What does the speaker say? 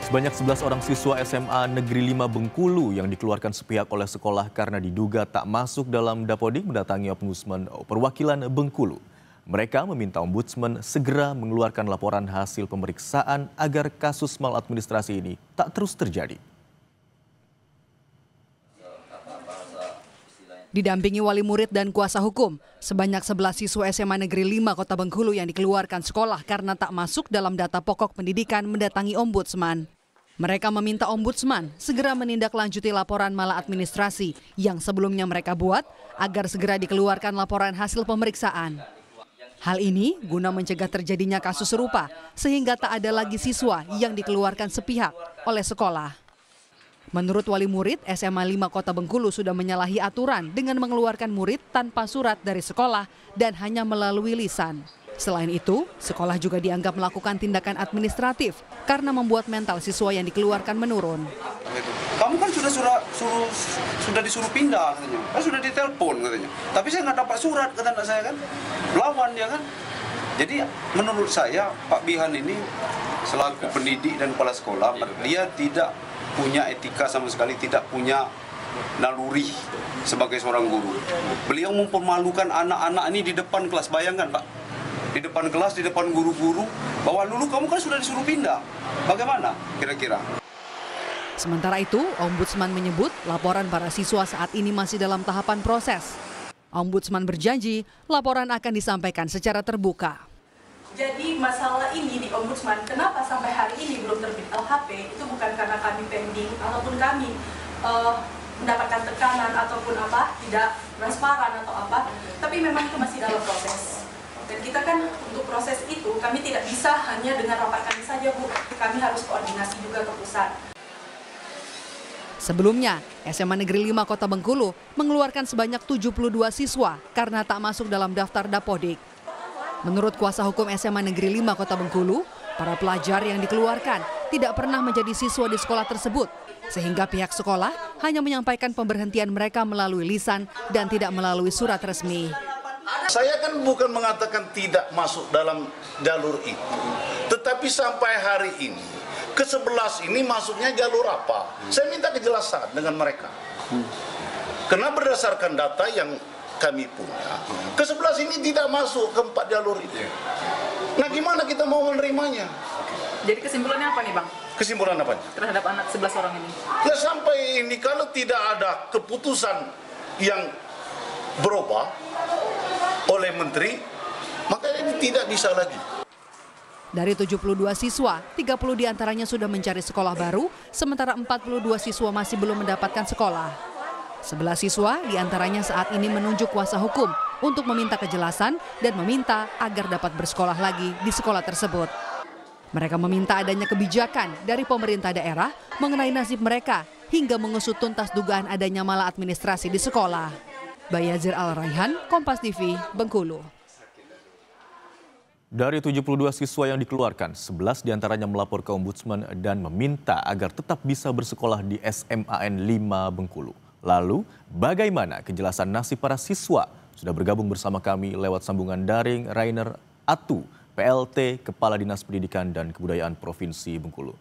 Sebanyak 11 orang siswa SMA Negeri 5 Bengkulu yang dikeluarkan sepihak oleh sekolah karena diduga tak masuk dalam Dapodik mendatangi Ombudsman Perwakilan Bengkulu. Mereka meminta Ombudsman segera mengeluarkan laporan hasil pemeriksaan agar kasus maladministrasi ini tak terus terjadi. Didampingi wali murid dan kuasa hukum, sebanyak 11 siswa SMA Negeri 5 Kota Bengkulu yang dikeluarkan sekolah karena tak masuk dalam data pokok pendidikan mendatangi Ombudsman. Mereka meminta Ombudsman segera menindaklanjuti laporan maladministrasi yang sebelumnya mereka buat agar segera dikeluarkan laporan hasil pemeriksaan. Hal ini guna mencegah terjadinya kasus serupa sehingga tak ada lagi siswa yang dikeluarkan sepihak oleh sekolah. Menurut wali murid, SMA 5 Kota Bengkulu sudah menyalahi aturan dengan mengeluarkan murid tanpa surat dari sekolah dan hanya melalui lisan. Selain itu, sekolah juga dianggap melakukan tindakan administratif karena membuat mental siswa yang dikeluarkan menurun. Kamu kan sudah disuruh pindah katanya, kan sudah ditelepon katanya. Tapi saya nggak dapat surat kata anak saya kan, lawan dia kan. Jadi menurut saya Pak Bihan ini selaku pendidik dan kepala sekolah, dia tidak punya etika sama sekali, tidak punya naluri sebagai seorang guru. Beliau mempermalukan anak-anak ini di depan kelas, bayangkan Pak. Di depan kelas, di depan guru-guru, bahwa dulu kamu kan sudah disuruh pindah. Bagaimana kira-kira? Sementara itu, Ombudsman menyebut laporan para siswa saat ini masih dalam tahapan proses. Ombudsman berjanji laporan akan disampaikan secara terbuka. Jadi masalah ini di Ombudsman, kenapa sampai hari ini belum terbit LHP, itu bukan karena kami pending ataupun kami mendapatkan tekanan ataupun tidak transparan atau apa, tapi memang itu masih dalam proses. Dan kita kan untuk proses itu kami tidak bisa hanya dengan rapat kami saja Bu, kami harus koordinasi juga ke pusat. Sebelumnya, SMA Negeri 5 Kota Bengkulu mengeluarkan sebanyak 72 siswa karena tak masuk dalam daftar Dapodik. Menurut kuasa hukum SMA Negeri 5 Kota Bengkulu, para pelajar yang dikeluarkan tidak pernah menjadi siswa di sekolah tersebut, sehingga pihak sekolah hanya menyampaikan pemberhentian mereka melalui lisan dan tidak melalui surat resmi. Saya kan bukan mengatakan tidak masuk dalam jalur itu, tetapi sampai hari ini, ke-11 ini masuknya jalur apa? Saya minta kejelasan dengan mereka. Karena berdasarkan data yang kami punya, ke-11 ini tidak masuk ke 4 jalur itu. Nah gimana kita mau menerimanya? Jadi kesimpulannya apa nih Bang? Kesimpulan apa? Terhadap anak 11 orang ini? Ya sampai ini kalau tidak ada keputusan yang berubah oleh menteri, maka ini tidak bisa lagi. Dari 72 siswa, 30 diantaranya sudah mencari sekolah baru, sementara 42 siswa masih belum mendapatkan sekolah. 11 siswa diantaranya saat ini menunjuk kuasa hukum untuk meminta kejelasan dan meminta agar dapat bersekolah lagi di sekolah tersebut. Mereka meminta adanya kebijakan dari pemerintah daerah mengenai nasib mereka hingga mengusut tuntas dugaan adanya maladministrasi di sekolah. Bayazir Al-Raihan, Kompas TV, Bengkulu. Dari 72 siswa yang dikeluarkan, 11 diantaranya melapor ke Ombudsman dan meminta agar tetap bisa bersekolah di SMAN 5 Bengkulu. Lalu, bagaimana kejelasan nasib para siswa? Sudah bergabung bersama kami lewat sambungan daring Rainer Atu, PLT Kepala Dinas Pendidikan dan Kebudayaan Provinsi Bengkulu.